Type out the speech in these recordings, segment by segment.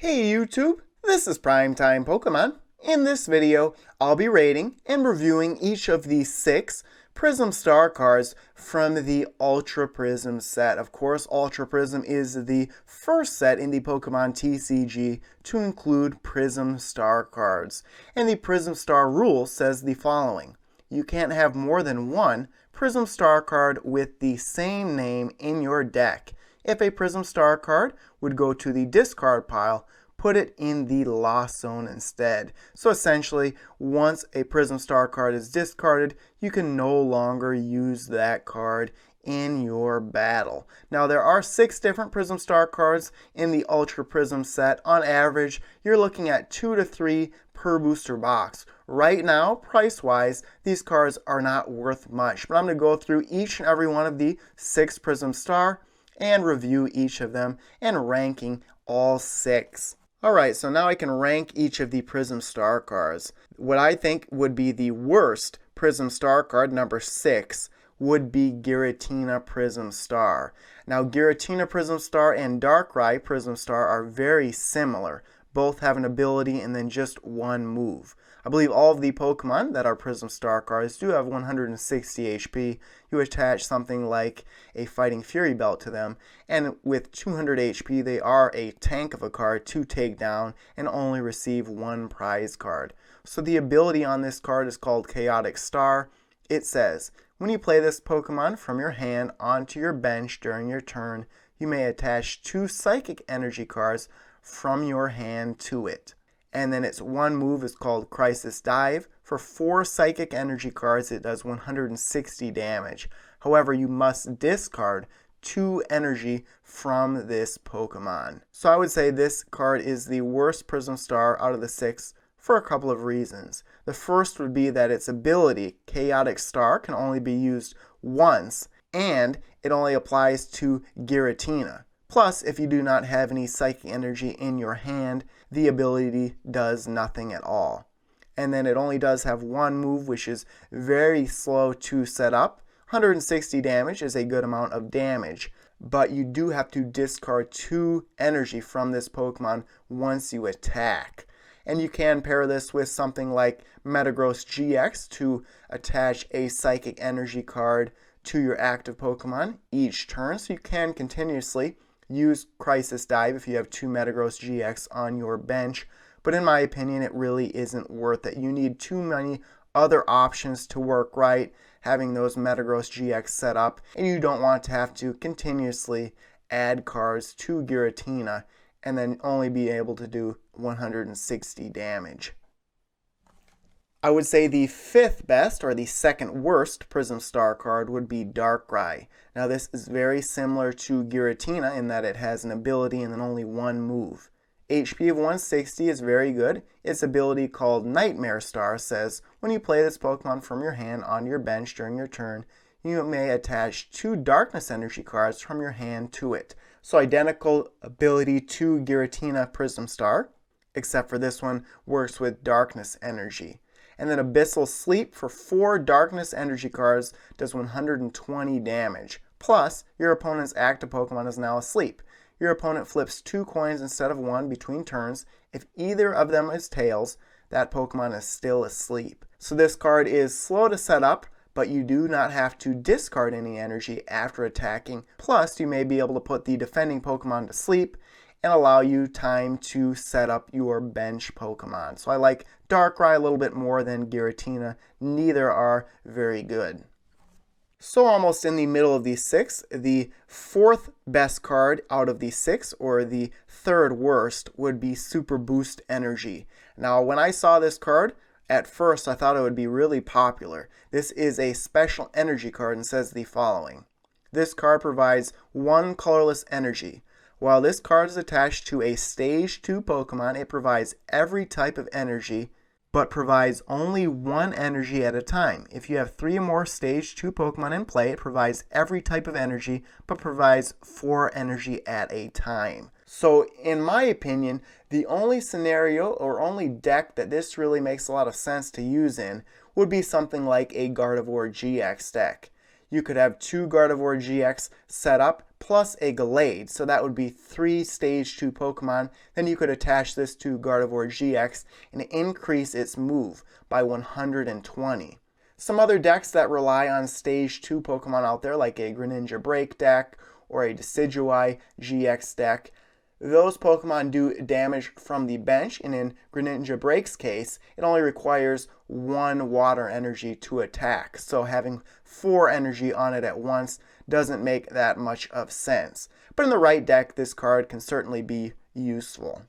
Hey YouTube, this is Primetime Pokemon. In this video, I'll be rating and reviewing each of the 6 Prism Star cards from the Ultra Prism set. Of course, Ultra Prism is the first set in the Pokemon TCG to include Prism Star cards. And the Prism Star rule says the following: you can't have more than one Prism Star card with the same name in your deck. If a Prism Star card would go to the discard pile, put it in the lost zone instead. So essentially, once a Prism Star card is discarded, you can no longer use that card in your battle. Now, there are 6 different Prism Star cards in the Ultra Prism set. On average, you're looking at 2 to 3 per booster box. Right now, price-wise, these cards are not worth much, but I'm going to go through each and every one of the 6 Prism Star and review each of them and ranking all 6. Alright, so now I can rank each of the Prism Star cards. What I think would be the worst Prism Star card, number 6, would be Giratina Prism Star. Now, Giratina Prism Star and Darkrai Prism Star are very similar. Both have an ability and then just one move. I believe all of the Pokemon that are Prism Star cards do have 160 HP. You attach something like a Fighting Fury belt to them, and with 200 HP they are a tank of a card to take down and only receive 1 prize card. So the ability on this card is called Chaotic Star. It says, when you play this Pokemon from your hand onto your bench during your turn, you may attach 2 Psychic Energy cards from your hand to it. And then its one move is called Crisis Dive. For 4 Psychic Energy cards, it does 160 damage. However, you must discard 2 energy from this Pokemon. So I would say this card is the worst Prism Star out of the 6 for a couple of reasons. The first would be that its ability, Chaotic Star, can only be used once, and it only applies to Giratina. Plus, if you do not have any Psychic Energy in your hand, the ability does nothing at all. And then it only does have one move, which is very slow to set up. 160 damage is a good amount of damage, but you do have to discard 2 energy from this Pokemon once you attack. And you can pair this with something like Metagross GX to attach a Psychic Energy card to your active Pokemon each turn, so you can continuously use Crisis Dive if you have 2 Metagross GX on your bench, but in my opinion it really isn't worth it. You need too many other options to work right, having those Metagross GX set up, and you don't want to have to continuously add cards to Giratina and then only be able to do 160 damage. I would say the 5th best, or the 2nd worst, Prism Star card would be Darkrai. Now this is very similar to Giratina in that it has an ability and then only one move. HP of 160 is very good. Its ability, called Nightmare Star, says, when you play this Pokemon from your hand on your bench during your turn, you may attach 2 Darkness Energy cards from your hand to it. So identical ability to Giratina Prism Star, except for this one works with Darkness Energy. And then Abyssal Sleep for 4 Darkness Energy cards does 120 damage. Plus, your opponent's active Pokemon is now asleep. Your opponent flips 2 coins instead of 1 between turns. If either of them is tails, that Pokemon is still asleep. So this card is slow to set up, but you do not have to discard any energy after attacking. Plus, you may be able to put the defending Pokemon to sleep and allow you time to set up your bench Pokemon. So I like Darkrai a little bit more than Giratina. Neither are very good. So almost in the middle of these 6, the 4th best card out of the 6, or the 3rd worst, would be Super Boost Energy. Now when I saw this card, at first I thought it would be really popular. This is a special energy card and says the following: this card provides 1 colorless energy. While this card is attached to a Stage 2 Pokemon, it provides every type of energy, but provides only 1 energy at a time. If you have 3 or more Stage 2 Pokemon in play, it provides every type of energy, but provides 4 energy at a time. So in my opinion, the only scenario or only deck that this really makes a lot of sense to use in would be something like a Gardevoir GX deck. you could have 2 Gardevoir GX set up plus a Gallade. So that would be 3 Stage 2 Pokemon. Then you could attach this to Gardevoir GX and increase its move by 120. Some other decks that rely on Stage 2 Pokemon out there, like a Greninja Break deck or a Decidueye GX deck, those Pokemon do damage from the bench, and in Greninja Break's case, it only requires 1 water energy to attack. So having 4 energy on it at once doesn't make that much of sense. But in the right deck, this card can certainly be useful.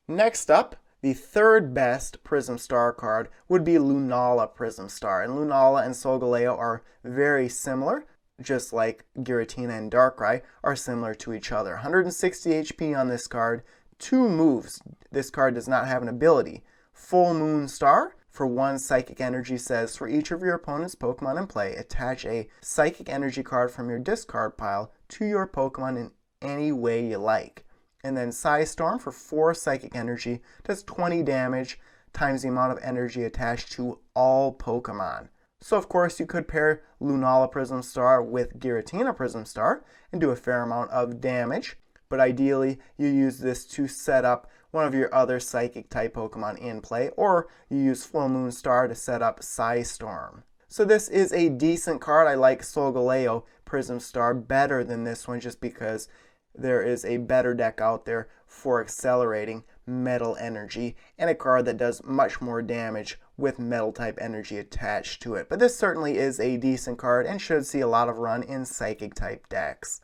Next up, the third best Prism Star card would be Lunala Prism Star. And Lunala and Solgaleo are very similar, just like Giratina and Darkrai are similar to each other. 160 HP on this card, 2 moves. This card does not have an ability. Full Moon Star, for 1 Psychic Energy, says, for each of your opponent's Pokemon in play, attach a Psychic Energy card from your discard pile to your Pokemon in any way you like. And then Storm, for 4 Psychic Energy, does 20 damage times the amount of energy attached to all Pokemon. So of course you could pair Lunala Prism Star with Giratina Prism Star and do a fair amount of damage, but ideally you use this to set up one of your other Psychic type Pokemon in play, or you use Full Moon Star to set up Storm. So this is a decent card. I like Solgaleo Prism Star better than this one just because there is a better deck out there for accelerating Metal Energy, and a card that does much more damage with Metal type energy attached to it. But this certainly is a decent card and should see a lot of run in Psychic type decks.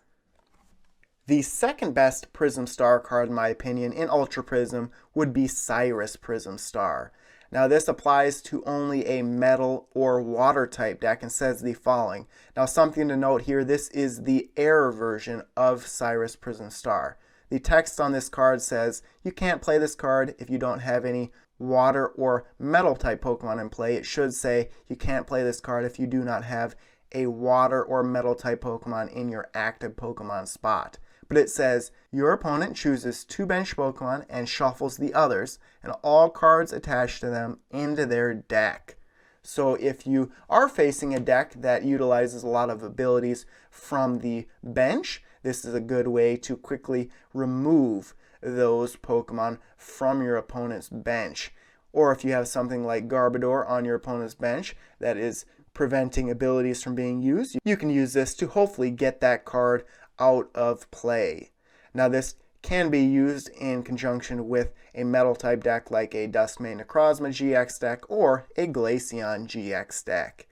The second best Prism Star card, in my opinion, in Ultra Prism would be Cyrus Prism Star. Now this applies to only a Metal or Water type deck and says the following. Now something to note here, this is the error version of Cyrus Prism Star. The text on this card says you can't play this card if you don't have any Water or Metal type Pokemon in play. It should say you can't play this card if you do not have a Water or Metal type Pokemon in your active Pokemon spot. But it says your opponent chooses 2 bench Pokemon and shuffles the others and all cards attached to them into their deck. So if you are facing a deck that utilizes a lot of abilities from the bench, this is a good way to quickly remove those Pokemon from your opponent's bench. Or if you have something like Garbodor on your opponent's bench that is preventing abilities from being used, you can use this to hopefully get that card out of play. Now this can be used in conjunction with a Metal type deck like a Duskmane Necrozma GX deck or a Glaceon GX deck.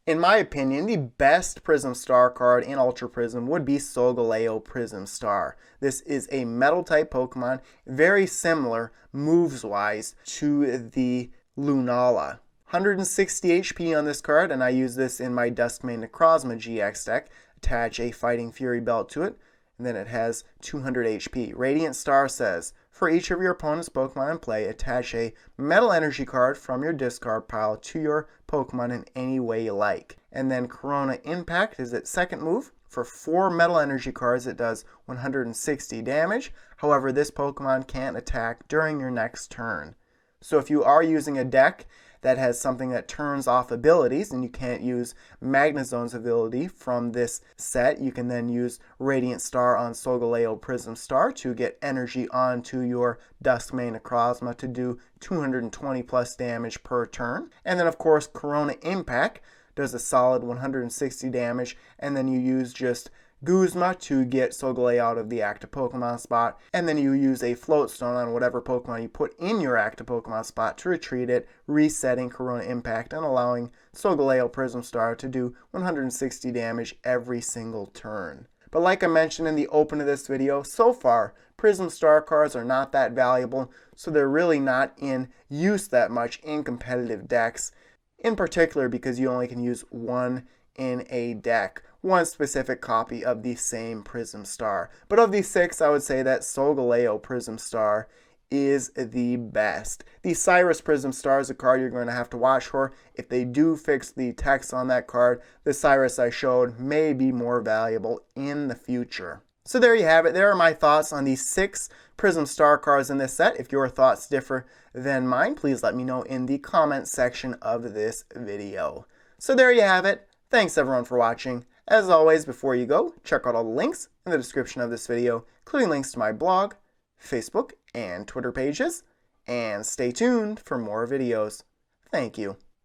In my opinion, the best Prism Star card in Ultra Prism would be Solgaleo Prism Star. This is a Metal type Pokemon, very similar moves-wise to the Lunala. 160 HP on this card, and I use this in my Duskmane Necrozma GX deck. Attach a Fighting Fury belt to it, and then it has 200 HP. Radiant Star says, for each of your opponent's Pokemon in play, attach a Metal Energy card from your discard pile to your Pokemon in any way you like. And then Corona Impact is its second move. For 4 Metal Energy cards, it does 160 damage. However, this Pokemon can't attack during your next turn. So if you are using a deck that has something that turns off abilities and you can't use Magnezone's ability from this set, you can then use Radiant Star on Solgaleo Prism Star to get energy onto your Duskmane Necrozma to do 220 plus damage per turn. And then of course Corona Impact does a solid 160 damage, and then you use just Guzma to get Solgaleo out of the active Pokemon spot, and then you use a Float Stone on whatever Pokemon you put in your active Pokemon spot to retreat it, resetting Corona Impact and allowing Solgaleo Prism Star to do 160 damage every single turn. But like I mentioned in the open of this video, so far Prism Star cards are not that valuable, so they're really not in use that much in competitive decks, in particular because you only can use one in a deck, one specific copy of the same Prism Star. But of these 6, I would say that Solgaleo Prism Star is the best. The Cyrus Prism Star is a card you're going to have to watch for. If they do fix the text on that card, the Cyrus I showed may be more valuable in the future. So there you have it. There are my thoughts on the 6 Prism Star cards in this set. If your thoughts differ than mine, please let me know in the comment section of this video. So there you have it. Thanks everyone for watching. As always, before you go, check out all the links in the description of this video, including links to my blog, Facebook, and Twitter pages. And stay tuned for more videos. Thank you.